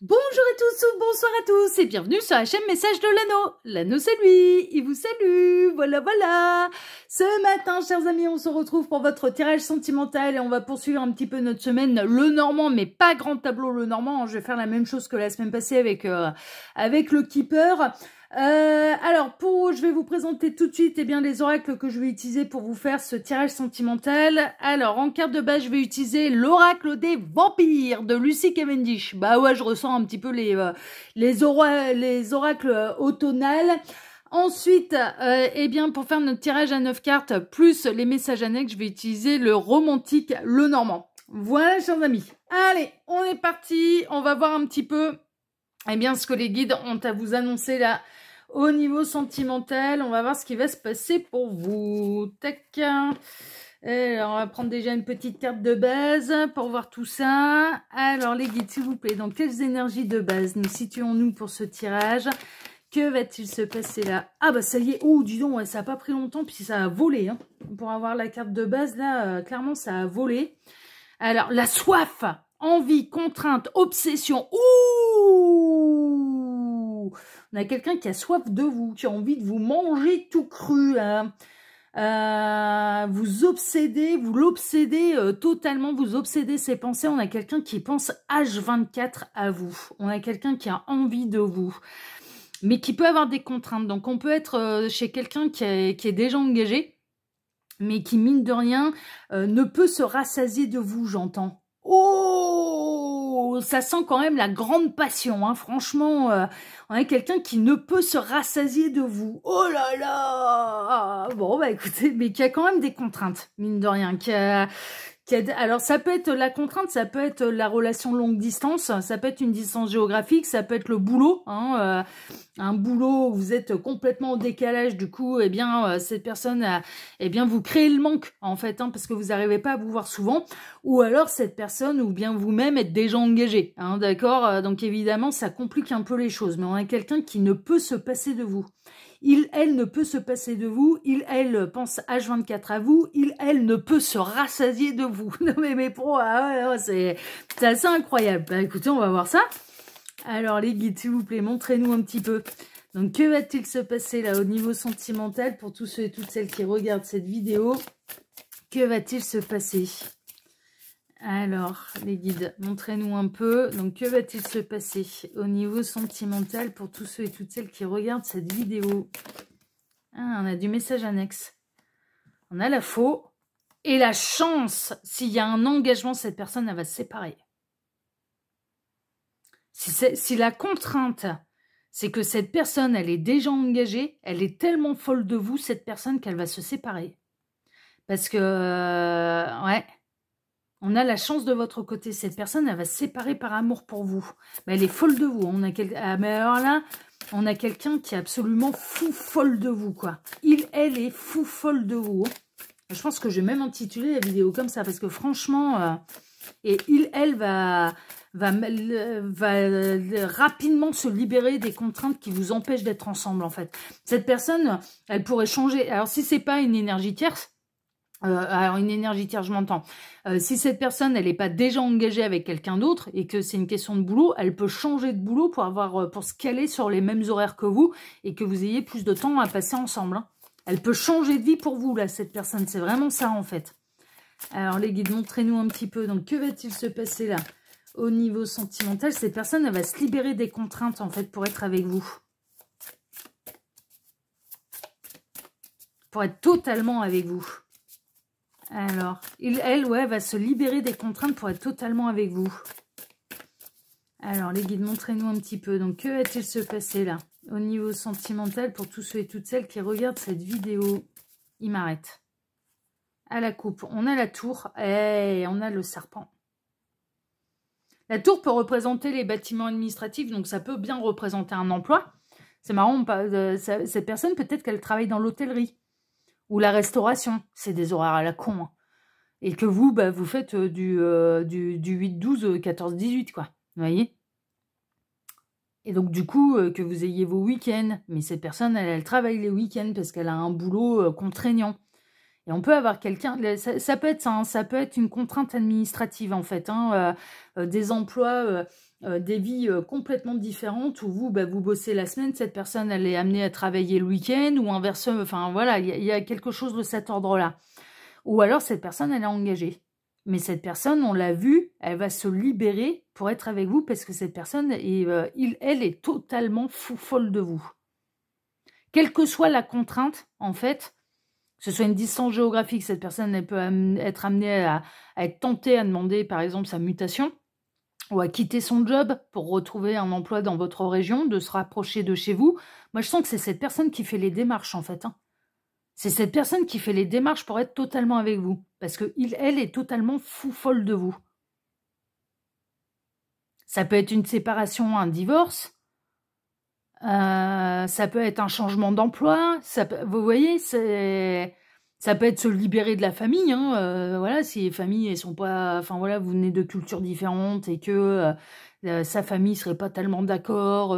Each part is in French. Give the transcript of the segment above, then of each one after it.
Bonjour à tous ou bonsoir à tous et bienvenue sur la chaîne Message de l'Anneau. L'Anneau c'est lui, il vous salue, voilà. Ce matin, chers amis, on se retrouve pour votre tirage sentimental et on va poursuivre un petit peu notre semaine le Normand, mais pas grand tableau le Normand. Je vais faire la même chose que la semaine passée avec le Keeper. Alors, je vais vous présenter tout de suite les oracles que je vais utiliser pour vous faire ce tirage sentimental. Alors, en carte de base, je vais utiliser l'oracle des vampires de Lucy Cavendish. Bah ouais, je ressens un petit peu les oracles automnales. Ensuite, pour faire notre tirage à 9 cartes, plus les messages annexes, je vais utiliser le romantique, le Normand. Voilà, chers amis. Allez, on est parti. On va voir un petit peu ce que les guides ont à vous annoncer là. Au niveau sentimental, on va voir ce qui va se passer pour vous. Tac. Alors, on va prendre déjà une petite carte de base pour voir tout ça. Alors, les guides, s'il vous plaît, dans quelles énergies de base nous situons-nous pour ce tirage? Que va-t-il se passer là? Ah bah ça y est, oh dis donc, ouais, ça n'a pas pris longtemps, puis ça a volé. Hein. Pour avoir la carte de base, là, clairement, ça a volé. Alors, la soif, envie, contrainte, obsession. Ouh! On a quelqu'un qui a soif de vous, qui a envie de vous manger tout cru. Hein. Vous l'obsédez totalement, vous obsédez ses pensées. On a quelqu'un qui pense H24 à vous. On a quelqu'un qui a envie de vous, mais qui peut avoir des contraintes. Donc, on peut être chez quelqu'un qui est déjà engagé, mais qui, mine de rien, ne peut se rassasier de vous, j'entends. Oh, ça sent quand même la grande passion, hein. Franchement, on a quelqu'un qui ne peut se rassasier de vous. Oh là là. Bon, bah écoutez, mais qui a quand même des contraintes, mine de rien. Alors, ça peut être la contrainte, ça peut être la relation longue distance, ça peut être une distance géographique, ça peut être le boulot, hein, un boulot où vous êtes complètement au décalage, du coup, cette personne, vous créez le manque, en fait, hein, parce que vous n'arrivez pas à vous voir souvent, ou alors cette personne, ou bien vous-même, êtes déjà engagé, hein, d'accord? Donc, évidemment, ça complique un peu les choses, mais on a quelqu'un qui ne peut se passer de vous. Elle ne peut se passer de vous, elle pense H24 à vous, elle ne peut se rassasier de vous. Non mais pro, c'est assez incroyable. Bah écoutez, on va voir ça. Alors les guides, s'il vous plaît, montrez-nous un petit peu. Donc que va-t-il se passer là au niveau sentimental pour tous ceux et toutes celles qui regardent cette vidéo? Que va-t-il se passer? Alors, les guides, montrez-nous un peu. Donc, que va-t-il se passer au niveau sentimental pour tous ceux et toutes celles qui regardent cette vidéo? Ah, on a du message annexe. On a la faux. Et la chance, s'il y a un engagement, cette personne, elle va se séparer. Si la contrainte, c'est que cette personne, elle est déjà engagée, elle est tellement folle de vous, cette personne, qu'elle va se séparer. Parce que, ouais... On a la chance de votre côté. Cette personne, elle va se séparer par amour pour vous. Mais elle est folle de vous. Mais alors là, on a quelqu'un qui est absolument fou folle de vous, quoi. Elle est fou folle de vous. Je pense que je vais même intituler la vidéo comme ça, parce que franchement, elle va rapidement se libérer des contraintes qui vous empêchent d'être ensemble, en fait. Cette personne, elle pourrait changer. Alors, si c'est pas une énergie tierce, alors une énergie tierce, je m'entends. Si cette personne, elle n'est pas déjà engagée avec quelqu'un d'autre et que c'est une question de boulot, elle peut changer de boulot pour se caler sur les mêmes horaires que vous et que vous ayez plus de temps à passer ensemble. Hein. Elle peut changer de vie pour vous, là, cette personne. C'est vraiment ça, en fait. Alors, les guides, montrez-nous un petit peu. Donc, que va-t-il se passer, là, au niveau sentimental? Cette personne, elle va se libérer des contraintes, en fait, pour être avec vous. Pour être totalement avec vous. Alors, elle va se libérer des contraintes pour être totalement avec vous. Alors, les guides, montrez-nous un petit peu. Donc, que va-t-il se passer là, au niveau sentimental, pour tous ceux et toutes celles qui regardent cette vidéo? Il m'arrête. À la coupe, on a la tour et on a le serpent. La tour peut représenter les bâtiments administratifs, donc ça peut bien représenter un emploi. C'est marrant, cette personne, peut-être qu'elle travaille dans l'hôtellerie. Ou la restauration, c'est des horaires à la con. Hein. Et que vous, vous faites du 8-12, 14-18, quoi. Vous voyez? Et donc, du coup, que vous ayez vos week-ends. Mais cette personne, elle travaille les week-ends parce qu'elle a un boulot contraignant. Et on peut avoir quelqu'un, ça peut être ça, hein, ça peut être une contrainte administrative en fait, hein, des emplois, des vies complètement différentes où vous, bah, vous bossez la semaine, cette personne elle est amenée à travailler le week-end ou inversement, enfin voilà, il y a quelque chose de cet ordre-là. Ou alors cette personne elle est engagée. Mais cette personne, on l'a vu, elle va se libérer pour être avec vous parce que cette personne, elle est totalement fou folle de vous. Quelle que soit la contrainte, en fait, que ce soit une distance géographique, cette personne elle peut être amenée à être tentée à demander, par exemple, sa mutation ou à quitter son job pour retrouver un emploi dans votre région, de se rapprocher de chez vous. Moi, je sens que c'est cette personne qui fait les démarches, en fait. Hein. C'est cette personne qui fait les démarches pour être totalement avec vous. Parce que elle est totalement fou folle de vous. Ça peut être une séparation, un divorce. Ça peut être un changement d'emploi. Vous voyez, ça peut être se libérer de la famille. Hein, voilà, si les familles elles sont pas... Enfin voilà, vous venez de cultures différentes et que sa famille serait pas tellement d'accord...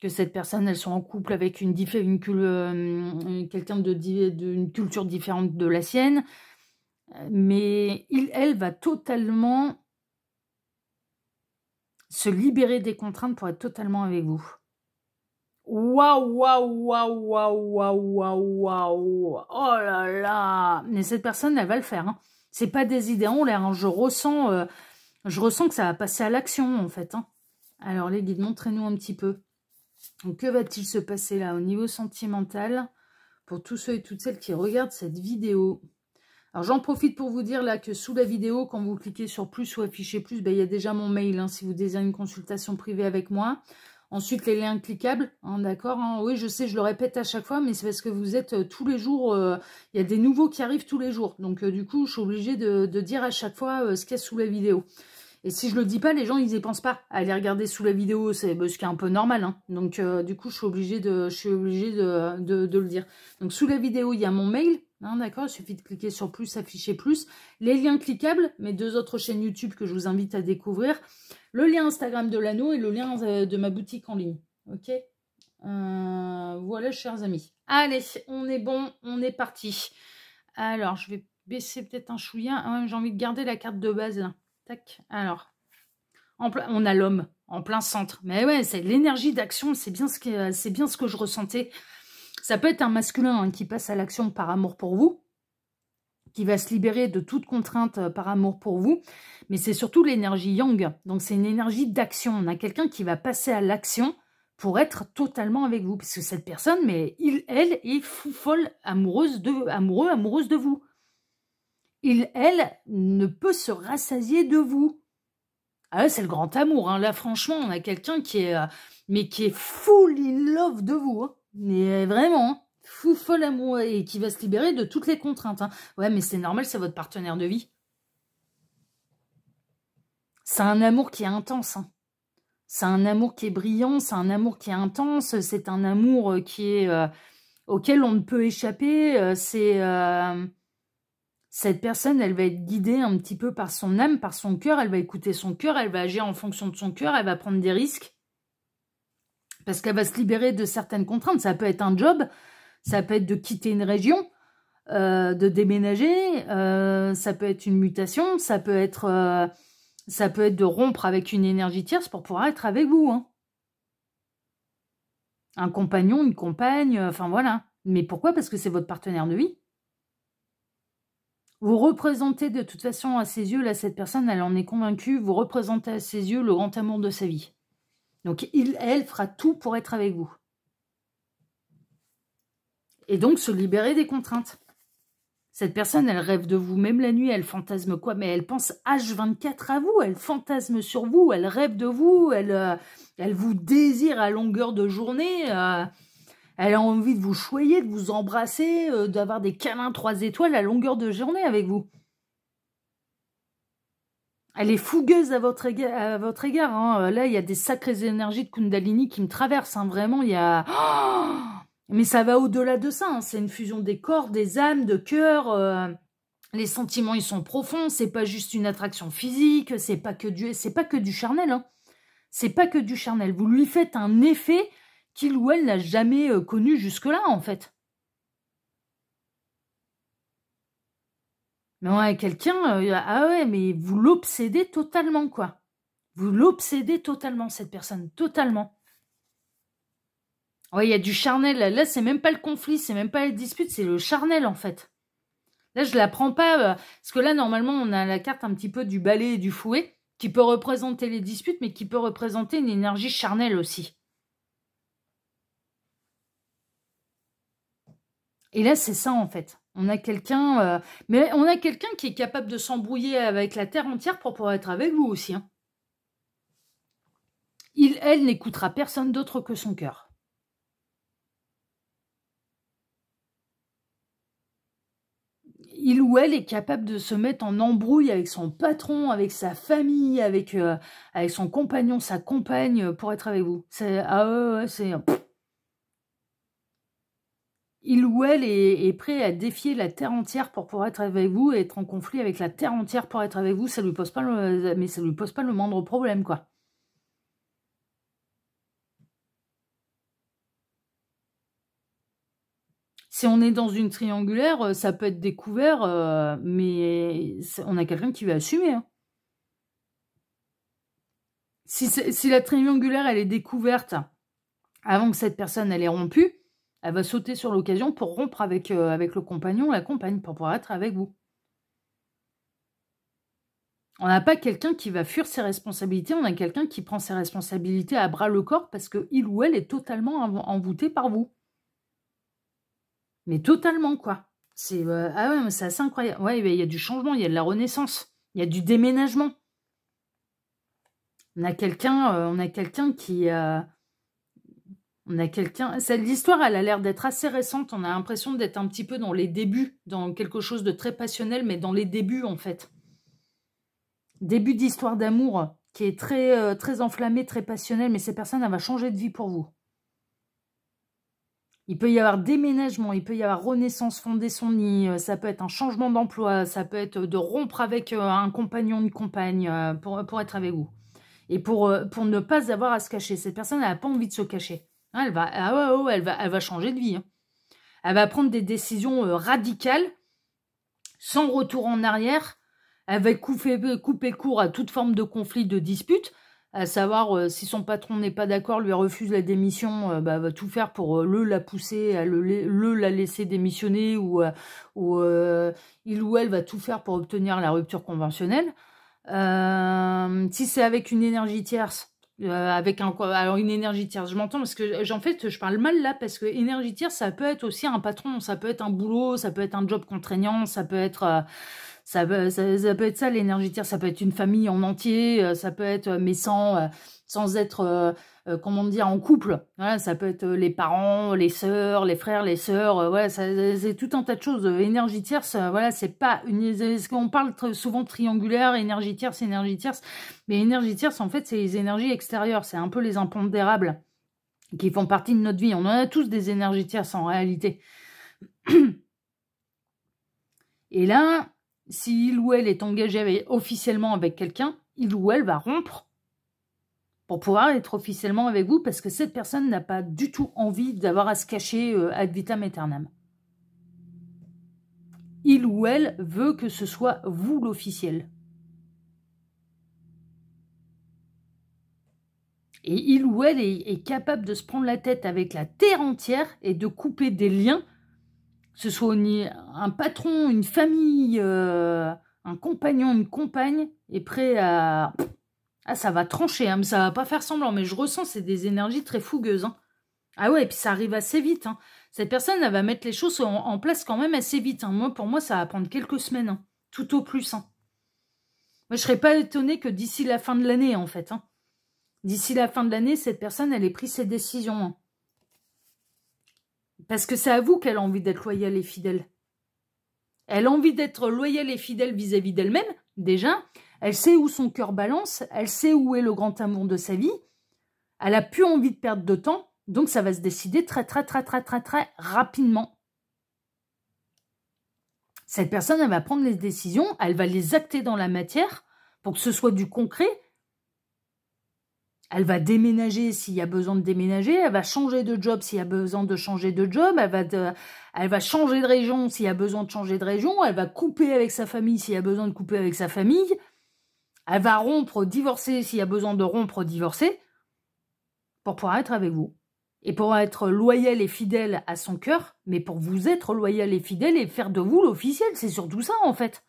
que cette personne, elle soit en couple avec quelqu'un d'une culture différente de la sienne. Mais elle va totalement se libérer des contraintes pour être totalement avec vous. Waouh, waouh, waouh, waouh, waouh, waouh, waouh. Oh là là. Mais cette personne, elle va le faire. Hein. C'est pas des idées en l'air. Hein. Je ressens que ça va passer à l'action, en fait. Hein. Alors, les guides, montrez-nous un petit peu. Donc, que va-t-il se passer là au niveau sentimental pour tous ceux et toutes celles qui regardent cette vidéo? Alors, j'en profite pour vous dire là que sous la vidéo, quand vous cliquez sur plus ou afficher plus, ben, il y a déjà mon mail hein, si vous désirez une consultation privée avec moi. Ensuite, les liens cliquables, hein, d'accord hein. Oui, je sais, je le répète à chaque fois, mais c'est parce que vous êtes tous les jours, il y a des nouveaux qui arrivent tous les jours. Donc, du coup, je suis obligée de dire à chaque fois ce qu'il y a sous la vidéo. Et si je le dis pas, les gens, ils y pensent pas à aller regarder sous la vidéo, c'est ce qui est un peu normal. Hein. Donc, du coup, je suis obligée de le dire. Donc, sous la vidéo, il y a mon mail. Hein, d'accord, il suffit de cliquer sur plus, afficher plus. Les liens cliquables, mes 2 autres chaînes YouTube que je vous invite à découvrir. Le lien Instagram de l'anneau et le lien de ma boutique en ligne. Ok, voilà, chers amis. Allez, on est bon, on est parti. Alors, je vais baisser peut-être un chouïa. Ah, j'ai envie de garder la carte de base, là. Tac, alors. On a l'homme en plein centre. Mais ouais, c'est l'énergie d'action, c'est bien ce que je ressentais. Ça peut être un masculin hein, qui passe à l'action par amour pour vous, qui va se libérer de toute contrainte par amour pour vous, mais c'est surtout l'énergie yang. Donc c'est une énergie d'action. On a quelqu'un qui va passer à l'action pour être totalement avec vous. Parce que cette personne, mais elle est fou folle, amoureuse de vous. Elle ne peut se rassasier de vous. Ah, c'est le grand amour. Hein. Là, franchement, on a quelqu'un qui est full in love de vous. Hein. Mais vraiment, hein. Fou folle amour et qui va se libérer de toutes les contraintes. Hein. Ouais, mais c'est normal, c'est votre partenaire de vie. C'est un amour qui est intense. Hein. C'est un amour qui est brillant, c'est un amour qui est intense, c'est un amour qui est auquel on ne peut échapper. Cette personne, elle va être guidée un petit peu par son âme, par son cœur. Elle va écouter son cœur, elle va agir en fonction de son cœur, elle va prendre des risques. Parce qu'elle va se libérer de certaines contraintes. Ça peut être un job, ça peut être de quitter une région, de déménager, ça peut être une mutation, ça peut être de rompre avec une énergie tierce pour pouvoir être avec vous. Hein. Un compagnon, une compagne, enfin voilà. Mais pourquoi? Parce que c'est votre partenaire de vie. Vous représentez de toute façon à ses yeux, là cette personne, elle en est convaincue, vous représentez à ses yeux le grand amour de sa vie. Donc elle fera tout pour être avec vous. Et donc se libérer des contraintes. Cette personne, elle rêve de vous, même la nuit, elle fantasme quoi? Mais elle pense H24 à vous, elle fantasme sur vous, elle rêve de vous, elle vous désire à longueur de journée, elle a envie de vous choyer, de vous embrasser, d'avoir des câlins 3 étoiles à longueur de journée avec vous. Elle est fougueuse à votre égard. Hein. Là, il y a des sacrées énergies de Kundalini qui me traversent. Hein. Vraiment, il y a... Oh, mais ça va au-delà de ça. Hein. C'est une fusion des corps, des âmes, de cœur. Les sentiments, ils sont profonds. C'est pas juste une attraction physique. C'est pas que du charnel. Hein. C'est pas que du charnel. Vous lui faites un effet qu'il ou elle n'a jamais connu jusque-là, en fait. Mais ouais, quelqu'un, ah ouais, mais vous l'obsédez totalement, quoi. Vous l'obsédez totalement, cette personne, totalement. Ouais, il y a du charnel, là, c'est même pas le conflit, c'est même pas la dispute, c'est le charnel, en fait. Là, je la prends pas, parce que là, normalement, on a la carte un petit peu du balai et du fouet, qui peut représenter les disputes, mais qui peut représenter une énergie charnelle aussi. Et là, c'est ça, en fait. On a quelqu'un, mais on a quelqu'un qui est capable de s'embrouiller avec la terre entière pour pouvoir être avec vous aussi. Hein. Elle n'écoutera personne d'autre que son cœur. Il ou elle est capable de se mettre en embrouille avec son patron, avec sa famille, avec son compagnon, sa compagne, pour être avec vous. Ah ouais, c'est... Il ou elle est prêt à défier la terre entière pour pouvoir être avec vous et être en conflit avec la terre entière pour être avec vous. Ça lui pose pas mais ça lui pose pas le moindre problème, quoi. Si on est dans une triangulaire, ça peut être découvert, mais on a quelqu'un qui va assumer. Hein. Si la triangulaire, elle est découverte avant que cette personne, elle ait rompu, elle va sauter sur l'occasion pour rompre avec le compagnon, la compagne, pour pouvoir être avec vous. On n'a pas quelqu'un qui va fuir ses responsabilités, on a quelqu'un qui prend ses responsabilités à bras le corps parce qu'il ou elle est totalement envoûté par vous. Mais totalement, quoi. Ah ouais, mais c'est assez incroyable. Ouais, il y a du changement, il y a de la renaissance, il y a du déménagement. On a quelqu'un qui... on a quelqu'un... L'histoire, elle a l'air d'être assez récente. On a l'impression d'être un petit peu dans les débuts, dans quelque chose de très passionnel, mais dans les débuts, en fait. Début d'histoire d'amour qui est très, très enflammée, très passionnelle, mais cette personne, elle va changer de vie pour vous. Il peut y avoir déménagement, il peut y avoir renaissance, fonder son nid, ça peut être un changement d'emploi, ça peut être de rompre avec un compagnon, une compagne, pour être avec vous. Et pour ne pas avoir à se cacher. Cette personne, elle n'a pas envie de se cacher. Elle va changer de vie. Hein. Elle va prendre des décisions radicales, sans retour en arrière. Elle va couper court à toute forme de conflit, de dispute. À savoir, si son patron n'est pas d'accord, lui refuse la démission, elle va tout faire pour la pousser, la laisser démissionner, ou il ou elle va tout faire pour obtenir la rupture conventionnelle. Si c'est avec une énergie tierce, alors une énergie tierce, je m'entends parce que en fait je parle mal là parce que énergie tierce, ça peut être aussi un patron, ça peut être un boulot, ça peut être un job contraignant, ça peut être ça peut être ça l'énergie tierce, ça peut être une famille en entier, ça peut être mais sans être comment dire, en couple. Voilà, ça peut être les parents, les sœurs, les frères, les sœurs. Voilà, c'est tout un tas de choses. Énergie tierce, voilà, c'est pas une. On parle souvent de triangulaire, énergie tierce, mais énergie tierce, en fait, c'est les énergies extérieures. C'est un peu les impondérables qui font partie de notre vie. On en a tous des énergies tierces en réalité. Et là, si il ou elle est engagé officiellement avec quelqu'un, il ou elle va rompre pour pouvoir être officiellement avec vous, parce que cette personne n'a pas du tout envie d'avoir à se cacher ad vitam aeternam. Il ou elle veut que ce soit vous l'officiel. Et il ou elle est capable de se prendre la tête avec la terre entière et de couper des liens, que ce soit un patron, une famille, un compagnon, une compagne, est prêt à... Ah, ça va trancher, hein, mais ça va pas faire semblant. Mais je ressens, c'est des énergies très fougueuses. Hein. Ah ouais, et puis ça arrive assez vite. Hein. Cette personne, elle va mettre les choses en place quand même assez vite. Hein. Pour moi, ça va prendre quelques semaines. Hein, tout au plus. Hein. Moi, je serais pas étonnée que d'ici la fin de l'année, en fait. Hein. D'ici la fin de l'année, cette personne, elle ait pris ses décisions. Hein. Parce que c'est à vous qu'elle a envie d'être loyale et fidèle. Elle a envie d'être loyale et fidèle vis-à-vis d'elle-même, déjà. Elle sait où son cœur balance, elle sait où est le grand amour de sa vie. Elle n'a plus envie de perdre de temps, donc ça va se décider très rapidement. Cette personne, elle va prendre les décisions, elle va les acter dans la matière pour que ce soit du concret. Elle va déménager s'il y a besoin de déménager, elle va changer de job s'il y a besoin de changer de job, elle va changer de région s'il y a besoin de changer de région, elle va couper avec sa famille s'il y a besoin de couper avec sa famille, elle va rompre, divorcer s'il y a besoin de rompre, divorcer, pour pouvoir être avec vous. Et pour être loyal et fidèle à son cœur, mais pour vous être loyal et fidèle et faire de vous l'officiel, c'est surtout ça en fait.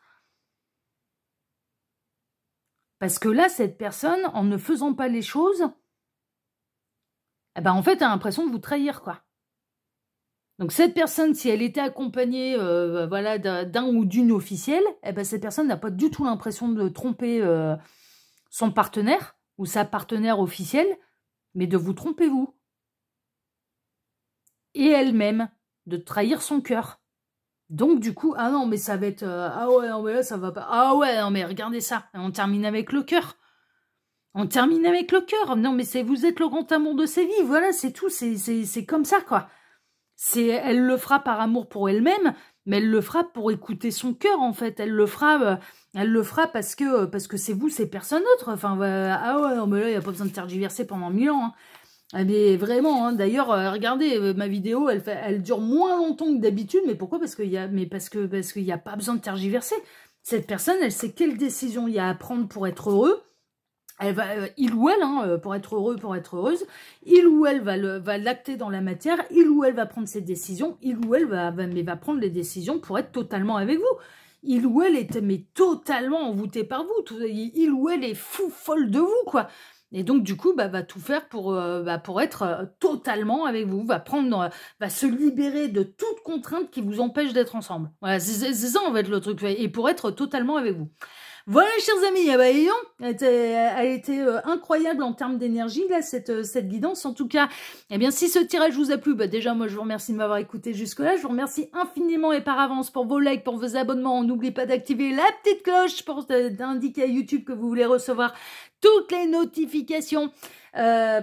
Parce que là, cette personne, en ne faisant pas les choses, eh ben en fait, elle a l'impression de vous trahir, quoi. Donc cette personne, si elle était accompagnée voilà, d'un ou d'une officielle, eh ben, cette personne n'a pas du tout l'impression de tromper son partenaire ou sa partenaire officielle, mais de vous tromper vous. Et elle-même, de trahir son cœur. Donc du coup, ah non, mais ça va être... ah ouais, non, mais là, ça va pas... Ah ouais, non, mais regardez ça, on termine avec le cœur. On termine avec le cœur. Non, mais vous êtes le grand amour de sa vie, voilà, c'est tout, c'est comme ça, quoi. Elle le fera par amour pour elle-même, mais elle le fera pour écouter son cœur, en fait. Elle le fera parce que c'est vous, c'est personne d'autre. Enfin, ah ouais, non, mais là, il n'y a pas besoin de tergiverser pendant 1000 ans, hein. Ah mais vraiment, hein, d'ailleurs, regardez, ma vidéo, elle dure moins longtemps que d'habitude, mais pourquoi? Parce qu'il y a pas besoin de tergiverser. Cette personne, elle sait quelle décision il y a à prendre pour être heureux. Elle va, il ou elle, hein, pour être heureux, pour être heureuse, il ou elle va l'acter dans la matière, il ou elle va prendre ses décisions, il ou elle va prendre les décisions pour être totalement avec vous. Il ou elle est mais totalement envoûté par vous. Il ou elle est fou folle de vous, quoi. Et donc, du coup, va tout faire pour être totalement avec vous, va se libérer de toute contrainte qui vous empêche d'être ensemble. Voilà, c'est ça, en fait, le truc. Et pour être totalement avec vous. Voilà, chers amis, elle était incroyable en termes d'énergie, là, cette guidance. En tout cas, eh bien, si ce tirage vous a plu, déjà, moi, je vous remercie de m'avoir écouté jusque-là. Je vous remercie infiniment et par avance pour vos likes, pour vos abonnements. N'oubliez pas d'activer la petite cloche pour d'indiquer à YouTube que vous voulez recevoir toutes les notifications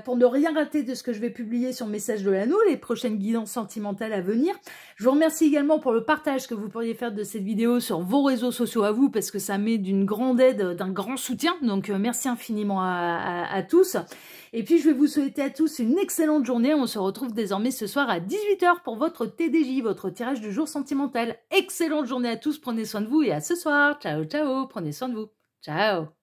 pour ne rien rater de ce que je vais publier sur Message de l'Anneau, les prochaines guidances sentimentales à venir. Je vous remercie également pour le partage que vous pourriez faire de cette vidéo sur vos réseaux sociaux à vous, parce que ça met d'une grande aide, d'un grand soutien. Donc merci infiniment à tous. Et puis je vais vous souhaiter à tous une excellente journée. On se retrouve désormais ce soir à 18 h pour votre TDJ, votre tirage du jour sentimental. Excellente journée à tous, prenez soin de vous et à ce soir. Ciao, ciao, prenez soin de vous. Ciao.